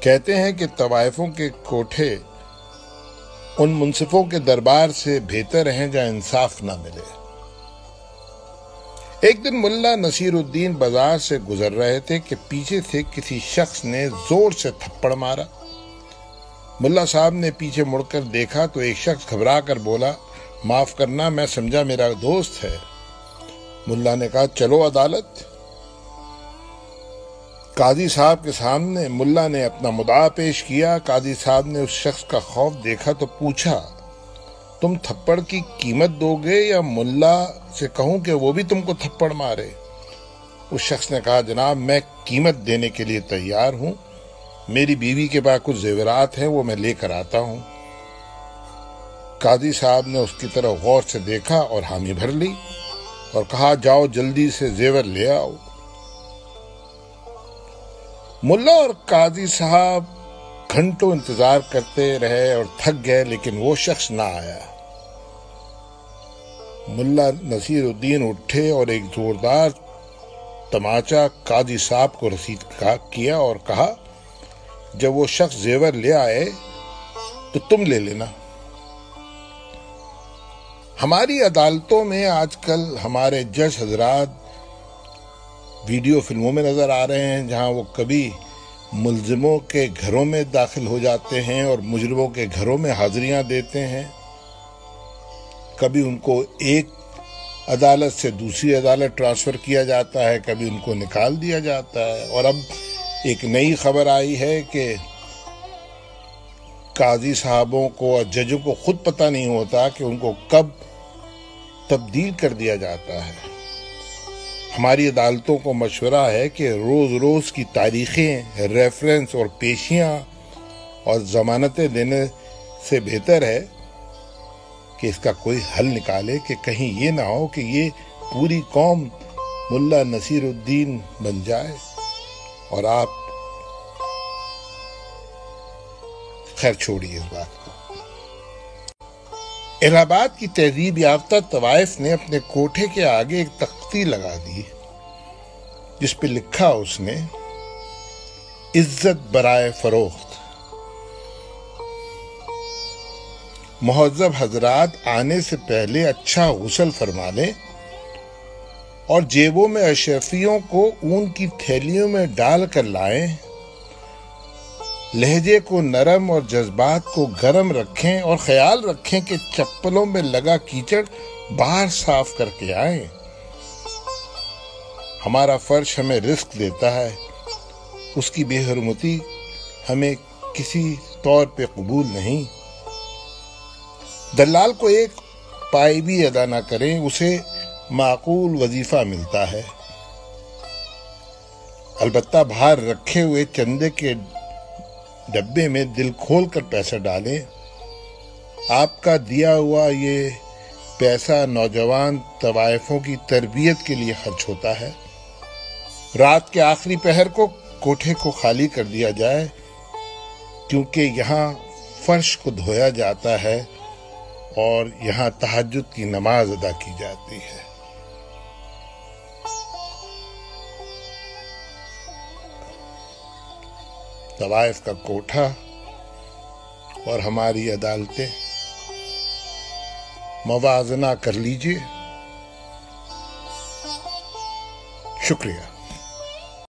کہتے ہیں کہ طوائفوں کے کوٹھے ان منصفوں کے دربار سے بہتر ہیں جہاں انصاف نہ ملے۔ ایک دن ملا نصیر الدین بازار سے گزر رہے تھے کہ پیچھے سے کسی شخص نے زور سے تھپڑ مارا۔ ملا صاحب نے پیچھے مڑ کر دیکھا تو ایک شخص گھبرا کر بولا، معاف کرنا، میں سمجھا میرا دوست ہے۔ ملا نے کہا، چلو عدالت۔ قاضی صاحب کے سامنے ملا نے اپنا مدعا پیش کیا۔ قاضی صاحب نے اس شخص کا خوف دیکھا تو پوچھا، تم تھپڑ کی قیمت دو گے یا ملا سے کہوں کہ وہ بھی تم کو تھپڑ مارے؟ اس شخص نے کہا، جناب میں قیمت دینے کے لیے تیار ہوں، میری بیوی کے پاس کچھ زیورات ہیں، وہ میں لے کر آتا ہوں۔ قاضی صاحب نے اس کی طرف غور سے دیکھا اور حامی بھر لی اور کہا، جاؤ جلدی سے زیور لے آؤ۔ ملا اور قاضی صاحب گھنٹوں انتظار کرتے رہے اور تھک گئے، لیکن وہ شخص نہ آیا۔ ملا نصیر الدین اٹھے اور ایک زوردار تماچا قاضی صاحب کو رسید کیا اور کہا، جب وہ شخص زیور لے آئے تو تم لے لینا۔ ہماری عدالتوں میں آج کل ہمارے جج حضرات ویڈیو فلموں میں نظر آ رہے ہیں، جہاں وہ کبھی ملزموں کے گھروں میں داخل ہو جاتے ہیں اور مجرموں کے گھروں میں حاضریاں دیتے ہیں، کبھی ان کو ایک عدالت سے دوسری عدالت ٹرانسفر کیا جاتا ہے، کبھی ان کو نکال دیا جاتا ہے، اور اب ایک نئی خبر آئی ہے کہ قاضی صاحبوں کو اور ججوں کو خود پتہ نہیں ہوتا کہ ان کو کب تبدیل کر دیا جاتا ہے۔ ہماری عدالتوں کو مشورہ ہے کہ روز روز کی تاریخیں، ریفرنس اور پیشیاں اور ضمانتیں دینے سے بہتر ہے کہ اس کا کوئی حل نکالے کہ کہیں یہ نہ ہو کہ یہ پوری قوم ملا نصیر الدین بن جائے اور آپ خیر چھوڑیے اس بات کو۔ الہ آباد کی تہذیب یافتہ طوائف نے اپنے کوٹھے کے آگے ایک تختی لگا دی جس پہ لکھا اس نے، عزت برائے فروخت۔ مہذب حضرات آنے سے پہلے اچھا غسل فرما لیں اور جیبوں میں اشرفیوں کو اون کی تھیلیوں میں ڈال کر لائیں، لہجے کو نرم اور جذبات کو گرم رکھیں اور خیال رکھیں کہ چپلوں میں لگا کیچڑ باہر صاف کر کے آئیں۔ ہمارا فرش ہمیں رزق دیتا ہے، اس کی بے حرمتی ہمیں کسی طور پہ قبول نہیں۔ دلال کو ایک پائی بھی ادا نہ کریں، اسے معقول وظیفہ ملتا ہے۔ البتہ باہر رکھے ہوئے چندے کے ڈبے میں دل کھول کر پیسہ ڈالیں۔ آپ کا دیا ہوا یہ پیسہ نوجوان طوائفوں کی تربیت کے لیے خرچ ہوتا ہے۔ رات کے آخری پہر کو کوٹھے کو خالی کر دیا جائے، کیونکہ یہاں فرش کو دھویا جاتا ہے اور یہاں تہجد کی نماز ادا کی جاتی ہے۔ طوائف کا کوٹھا اور ہماری عدالتیں موازنہ کر لیجئے۔ شکریہ۔